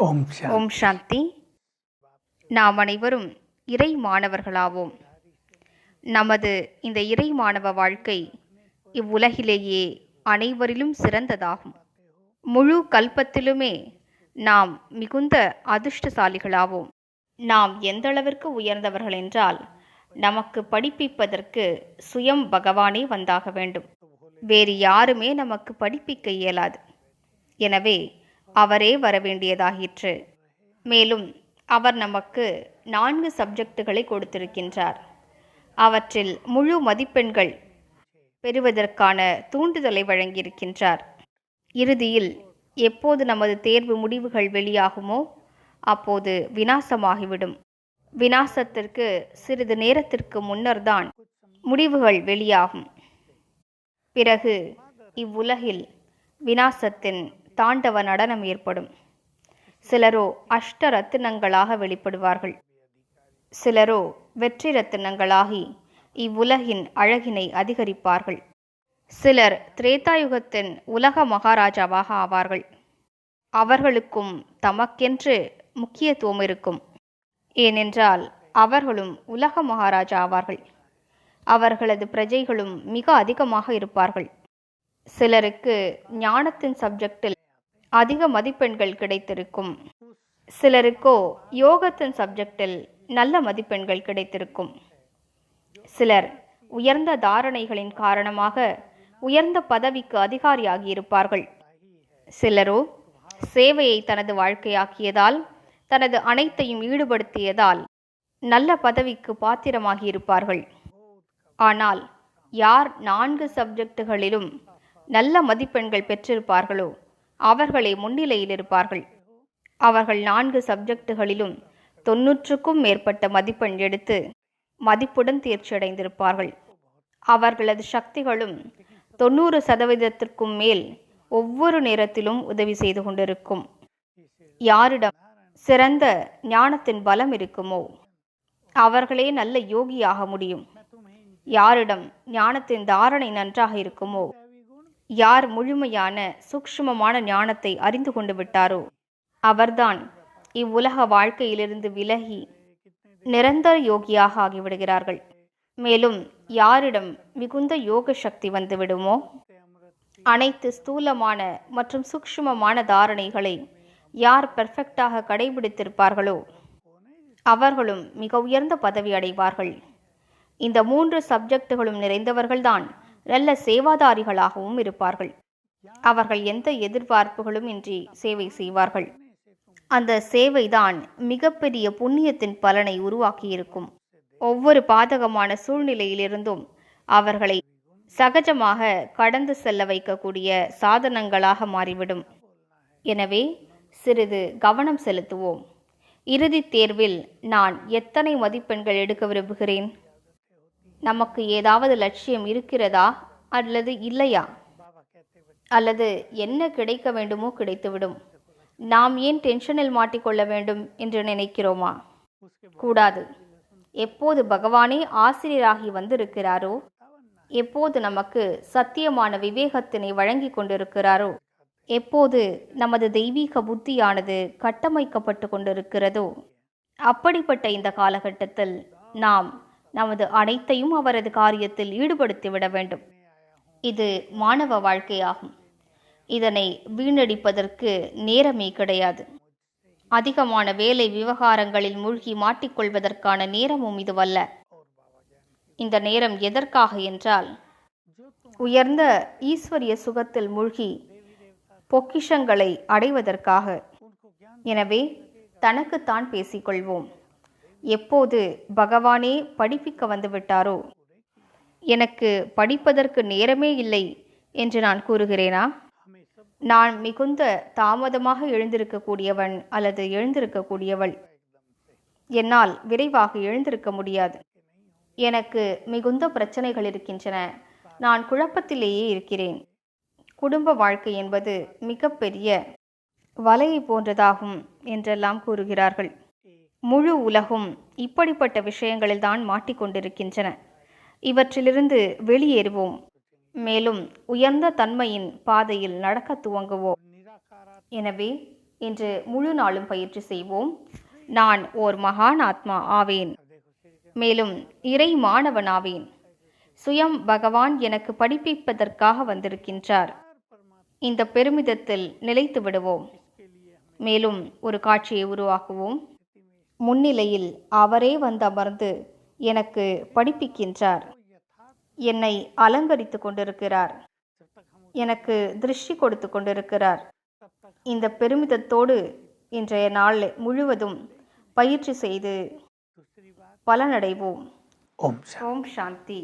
ஓம் ஓம் சாந்தி. நாம் அனைவரும் இறை மாணவர்களாவோம். நமது இந்த இறை மாணவ வாழ்க்கை இவ்வுலகிலேயே அனைவரிலும் சிறந்ததாகும். முழு கல்பத்திலுமே நாம் மிகுந்த அதிர்ஷ்டசாலிகளாவோம். நாம் எந்தளவிற்கு உயர்ந்தவர்கள் என்றால், நமக்கு படிப்பிப்பதற்கு சுயம் பகவானே வந்தாக வேண்டும். வேறு யாருமே நமக்கு படிப்பிக்க இயலாது. எனவே அவரே வரவேண்டியதாகிற்று. மேலும் அவர் நமக்கு 4 சப்ஜெக்டுகளை கொடுத்திருக்கின்றார். அவற்றில் முழு மதிப்பெண்கள் பெறுவதற்கான தூண்டுதலை வழங்கியிருக்கின்றார். இறுதியில் எப்போது நமது தேர்வு முடிவுகள் வெளியாகுமோ அப்போது விநாசமாகிவிடும். விநாசத்திற்கு சிறிது நேரத்திற்கு முன்னர்தான் முடிவுகள் வெளியாகும். பிறகு இவ்வுலகில் விநாசத்தின் தாண்டவ நடனம் ஏற்படும். சிலரோ அஷ்ட ரத்தினங்களாக வெளிப்படுவார்கள். சிலரோ வெற்றி ரத்தினங்களாகி இவ்வுலகின் அழகினை அதிகரிப்பார்கள். சிலர் திரேதாயுகத்தின் உலக மகாராஜாவாக ஆவார்கள். அவர்களுக்கும் தமக்கென்று முக்கியத்துவம் இருக்கும். ஏனென்றால் அவர்களும் உலக மகாராஜா ஆவார்கள். அவர்களது பிரஜைகளும் மிக அதிகமாக இருப்பார்கள். சிலருக்கு ஞானத்தின் சப்ஜெக்டில் அதிக மதிப்பெண்கள் கிடைத்திருக்கும். சிலருக்கோ யோகத்தின் சப்ஜெக்டில் நல்ல மதிப்பெண்கள் கிடைத்திருக்கும். சிலர் உயர்ந்த தாரணைகளின் காரணமாக உயர்ந்த பதவிக்கு அதிகாரியாகி இருப்பார்கள். சிலரோ சேவையை தனது வாழ்க்கையாக்கியதால், தனது அனைத்தையும் ஈடுபடுத்தியதால் நல்ல பதவிக்கு பாத்திரமாகி இருப்பார்கள். ஆனால் யார் 4 சப்ஜெக்டுகளிலும் நல்ல மதிப்பெண்கள் பெற்றிருப்பார்களோ அவர்களே முன்னிலையில் இருப்பார்கள். அவர்கள் 4 சப்ஜெக்டுகளிலும் 90க்கும் மேற்பட்ட மதிப்பெண் எடுத்து மதிப்புடன் தேர்ச்சியடைந்திருப்பார்கள். அவர்களது சக்திகளும் 90% மேல் ஒவ்வொரு நேரத்திலும் உதவி செய்து கொண்டிருக்கும். யாரிடம் சிறந்த ஞானத்தின் பலம் இருக்குமோ அவர்களே நல்ல யோகியாக முடியும். யாரிடம் ஞானத்தின் தாரணை நன்றாக இருக்குமோ, யார் முழுமையான சூக்ஷ்மமான ஞானத்தை அறிந்து கொண்டு விட்டாரோ அவர்தான் இவ்வுலக வாழ்க்கையிலிருந்து விலகி நிரந்தர யோகியாக ஆகிவிடுகிறார்கள். மேலும் யாரிடம் மிகுந்த யோக சக்தி வந்துவிடுமோ, அனைத்து ஸ்தூலமான மற்றும் சூக்ஷ்மமான தாரணைகளை யார் பெர்ஃபெக்டாக கடைபிடித்திருப்பார்களோ அவர்களும் மிக உயர்ந்த பதவி அடைவார்கள். இந்த 3 சப்ஜெக்டுகளும் நிறைந்தவர்கள்தான் நல்ல சேவாதாரிகளாகவும் இருப்பார்கள். அவர்கள் எந்த எதிர்பார்ப்புகளும் இன்றி சேவை செய்வார்கள். அந்த சேவைதான் மிகப்பெரிய புண்ணியத்தின் பலனை உருவாக்கியிருக்கும். ஒவ்வொரு பாதகமான சூழ்நிலையிலிருந்தும் அவர்களை சகஜமாக கடந்து செல்ல வைக்கக்கூடிய சாதனங்களாக மாறிவிடும். எனவே சிறிது கவனம் செலுத்துவோம். இறுதித் தேர்வில் நான் எத்தனை மதிப்பெண்கள் எடுக்க விரும்புகிறேன்? நமக்கு ஏதாவது லட்சியம் இருக்கிறதா அல்லது இல்லையா? அல்லது என்ன கிடைக்க வேண்டுமோ கிடைத்துவிடும், நாம் ஏன் டென்ஷனில் மாட்டிக்கொள்ள வேண்டும் என்று நினைக்கிறோமா? கூடாது. எப்போது பகவானே ஆசிரியராகி வந்திருக்கிறாரோ, எப்போது நமக்கு சத்தியமான விவேகத்தினை வழங்கி கொண்டிருக்கிறாரோ, எப்போது நமது தெய்வீக புத்தியானது கட்டமைக்கப்பட்டு கொண்டிருக்கிறதோ, அப்படிப்பட்ட இந்த காலகட்டத்தில் நாம் நமது அனைத்தையும் அவரது காரியத்தில் ஈடுபடுத்திவிட வேண்டும். இது மாணவ வாழ்க்கையாகும். இதனை வீணடிப்பதற்கு நேரமே கிடையாது. அதிகமான வேலை விவகாரங்களில் மூழ்கி மாட்டிக்கொள்வதற்கான நேரமும் இதுவல்ல. இந்த நேரம் எதற்காக என்றால், உயர்ந்த ஈஸ்வரிய சுகத்தில் மூழ்கி பொக்கிஷங்களை அடைவதற்காக. எனவே தனக்குத்தான் பேசிக்கொள்வோம். எப்போது பகவானே படிப்பிக்க வந்துவிட்டாரோ, எனக்கு படிப்பதற்கு நேரமே இல்லை என்று நான் கூறுகிறேனா? நான் மிகுந்த தாமதமாக எழுந்திருக்கக்கூடியவன் அல்லது எழுந்திருக்கக்கூடியவள். என்னால் விரைவாக எழுந்திருக்க முடியாது. எனக்கு மிகுந்த பிரச்சனைகள் இருக்கின்றன. நான் குழப்பத்திலேயே இருக்கிறேன். குடும்ப வாழ்க்கை என்பது மிகப்பெரிய வலையை போன்றதாகும் என்றெல்லாம் கூறுகிறார்கள். முழு உலகும் இப்படிப்பட்ட விஷயங்களில்தான் மாட்டிக்கொண்டிருக்கின்றன. இவற்றிலிருந்து வெளியேறுவோம். மேலும் உயர்ந்த தன்மையின் பாதையில் நடக்க துவங்குவோம். எனவே என்று முழு நாளும் பயிற்சி செய்வோம். நான் ஓர் மகான் ஆத்மா ஆவேன், மேலும் இறை மாணவனாவேன். சுயம் பகவான் எனக்கு படிப்பிப்பதற்காக வந்திருக்கின்றார். இந்த பெருமிதத்தில் நிலைத்து விடுவோம். மேலும் ஒரு காட்சியை உருவாக்குவோம். முன்னிலையில் அவரே வந்து அமர்ந்து எனக்கு படிப்பிக்கின்றார். என்னை அலங்கரித்து கொண்டிருக்கிறார். எனக்கு திருஷ்டி கொடுத்து கொண்டிருக்கிறார். இந்த பெருமிதத்தோடு இன்றைய நாள் முழுவதும் பயிற்சி செய்து பலனடைவோம். ஓம் சாந்தி.